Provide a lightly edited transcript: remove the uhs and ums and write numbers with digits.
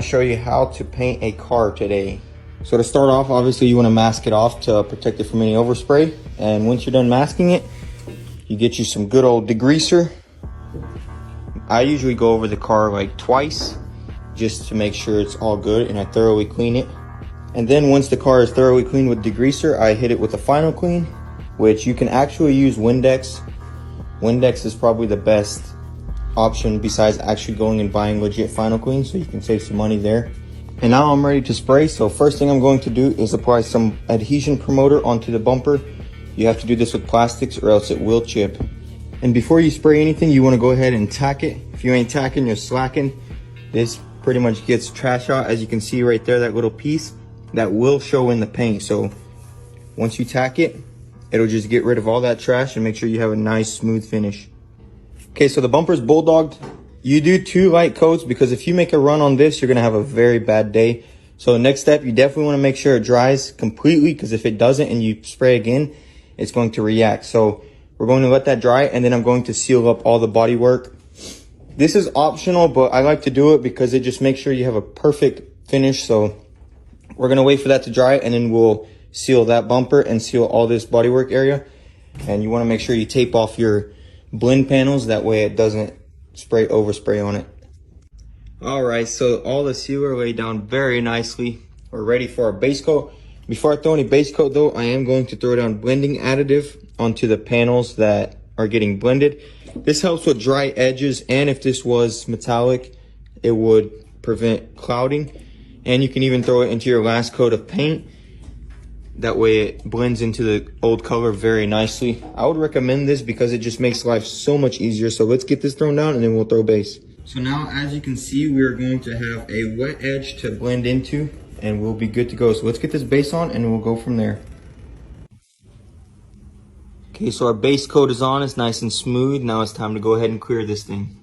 Show you how to paint a car today. So to start off, obviously you want to mask it off to protect it from any overspray. And once you're done masking it, you get you some good old degreaser. I usually go over the car like twice just to make sure it's all good, and I thoroughly clean it. And then once the car is thoroughly cleaned with degreaser, I hit it with a final clean, which you can actually use Windex. Windex is probably the best option besides actually going and buying legit final clean, so you can save some money there. And now I'm ready to spray. So first thing I'm going to do is apply some adhesion promoter onto the bumper. You have to do this with plastics or else it will chip. And before you spray anything, you want to go ahead and tack it. If you ain't tacking, you're slacking. This pretty much gets trash out. As you can see right there, that little piece that will show in the paint. So once you tack it, it'll just get rid of all that trash and make sure you have a nice smooth finish. Okay, so the bumper's bulldogged. You do 2 light coats because if you make a run on this, you're gonna have a very bad day. So the next step, you definitely wanna make sure it dries completely, because if it doesn't and you spray again, it's going to react. So we're going to let that dry, and then I'm going to seal up all the bodywork. This is optional, but I like to do it because it just makes sure you have a perfect finish. So we're gonna wait for that to dry, and then we'll seal that bumper and seal all this bodywork area. And you wanna make sure you tape off your blend panels, that way it doesn't overspray on it. All right, so all the sealer laid down very nicely. We're ready for our base coat. Before I throw any base coat though, I am going to throw down blending additive onto the panels that are getting blended. This helps with dry edges, and if this was metallic, it would prevent clouding. And you can even throw it into your last coat of paint. That way it blends into the old color very nicely. I would recommend this because it just makes life so much easier. So let's get this thrown down and then we'll throw base. So now, as you can see, we're going to have a wet edge to blend into, and we'll be good to go. So let's get this base on and we'll go from there. Okay, so our base coat is on, it's nice and smooth. Now it's time to go ahead and clear this thing.